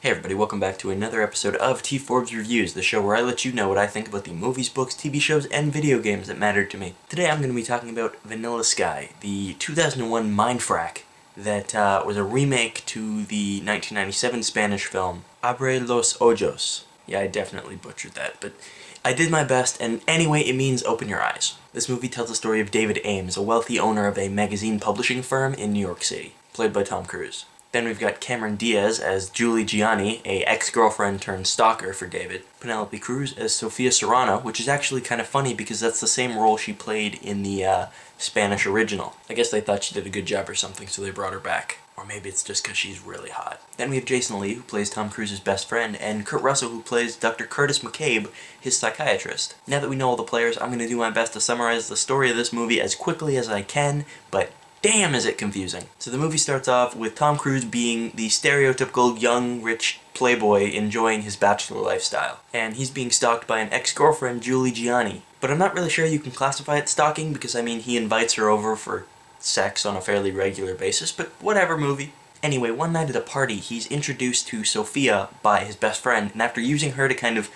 Hey everybody, welcome back to another episode of TForbesReviews, the show where I let you know what I think about the movies, books, TV shows, and video games that mattered to me. Today I'm going to be talking about Vanilla Sky, the 2001 mindfrack that was a remake to the 1997 Spanish film Abre los Ojos. Yeah, I definitely butchered that, but I did my best, and anyway, it means open your eyes. This movie tells the story of David Ames, a wealthy owner of a magazine publishing firm in New York City, played by Tom Cruise. Then we've got Cameron Diaz as Julie Gianni, a ex-girlfriend turned stalker for David. Penelope Cruz as Sofia Serrano, which is actually kind of funny because that's the same role she played in the Spanish original. I guess they thought she did a good job or something, so they brought her back. Or maybe it's just because she's really hot. Then we have Jason Lee, who plays Tom Cruise's best friend, and Kurt Russell, who plays Dr. Curtis McCabe, his psychiatrist. Now that we know all the players, I'm going to do my best to summarize the story of this movie as quickly as I can, but damn is it confusing. So the movie starts off with Tom Cruise being the stereotypical young, rich playboy enjoying his bachelor lifestyle. And he's being stalked by an ex-girlfriend, Julie Gianni. But I'm not really sure you can classify it stalking because, I mean, he invites her over for sex on a fairly regular basis, but whatever, movie. Anyway, one night at a party, he's introduced to Sofia by his best friend, and after using her to kind of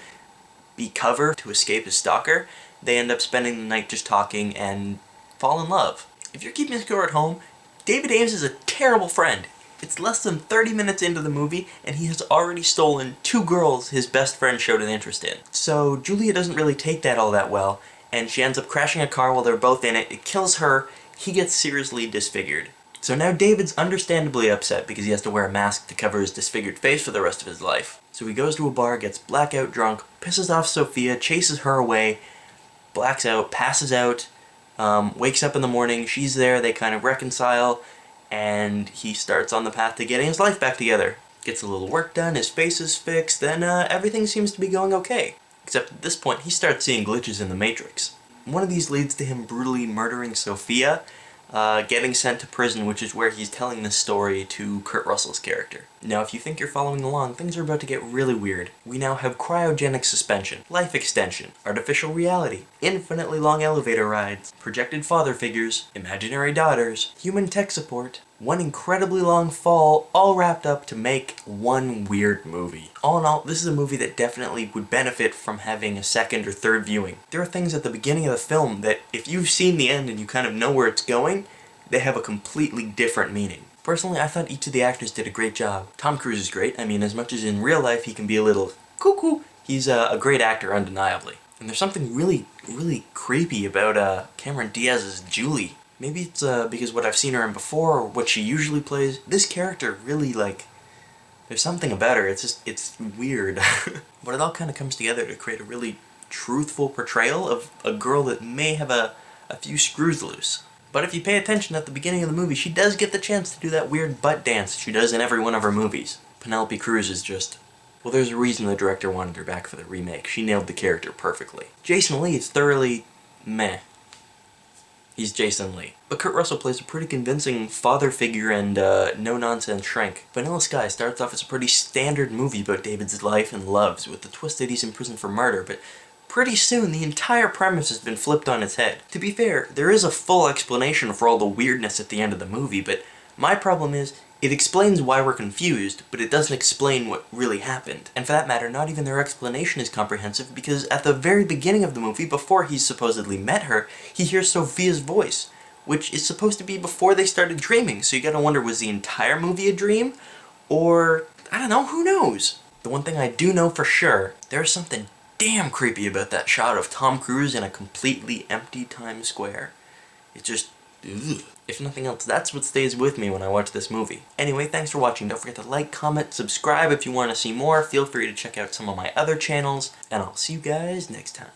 be cover to escape his stalker, they end up spending the night just talking and fall in love. If you're keeping score at home, David Ames is a terrible friend. It's less than 30 minutes into the movie, and he has already stolen 2 girls his best friend showed an interest in. So Julia doesn't really take that all that well, and she ends up crashing a car while they're both in it. It kills her. He gets seriously disfigured. So now David's understandably upset because he has to wear a mask to cover his disfigured face for the rest of his life. So he goes to a bar, gets blackout drunk, pisses off Sofia, chases her away, blacks out, passes out, wakes up in the morning, she's there, they kind of reconcile, and he starts on the path to getting his life back together. Gets a little work done, his face is fixed, then everything seems to be going okay. Except at this point, he starts seeing glitches in the Matrix. One of these leads to him brutally murdering Sofia, getting sent to prison, which is where he's telling this story to Kurt Russell's character. Now, if you think you're following along, things are about to get really weird. We now have cryogenic suspension, life extension, artificial reality, infinitely long elevator rides, projected father figures, imaginary daughters, human tech support, one incredibly long fall, all wrapped up to make one weird movie. All in all, this is a movie that definitely would benefit from having a second or third viewing. There are things at the beginning of the film that, if you've seen the end and you kind of know where it's going, they have a completely different meaning. Personally, I thought each of the actors did a great job. Tom Cruise is great. I mean, as much as in real life he can be a little cuckoo, he's a great actor undeniably. And there's something really, really creepy about Cameron Diaz's Julie. Maybe it's because what I've seen her in before, or what she usually plays. This character really, there's something about her, it's weird. But it all kind of comes together to create a really truthful portrayal of a girl that may have a few screws loose. But if you pay attention at the beginning of the movie, she does get the chance to do that weird butt dance she does in every one of her movies. Penelope Cruz is just... well, there's a reason the director wanted her back for the remake. She nailed the character perfectly. Jason Lee is thoroughly meh. He's Jason Lee. But Kurt Russell plays a pretty convincing father figure and no-nonsense shrink. Vanilla Sky starts off as a pretty standard movie about David's life and loves, with the twist that he's in prison for murder, but pretty soon the entire premise has been flipped on its head. To be fair, there is a full explanation for all the weirdness at the end of the movie, but my problem is, it explains why we're confused, but it doesn't explain what really happened. And for that matter, not even their explanation is comprehensive, because at the very beginning of the movie, before he's supposedly met her, he hears Sofia's voice, which is supposed to be before they started dreaming, so you gotta wonder, was the entire movie a dream? Or, I don't know, who knows? The one thing I do know for sure, there's something damn creepy about that shot of Tom Cruise in a completely empty Times Square. It's just, ugh. If nothing else, that's what stays with me when I watch this movie. Anyway, thanks for watching. Don't forget to like, comment, subscribe if you want to see more. Feel free to check out some of my other channels, and I'll see you guys next time.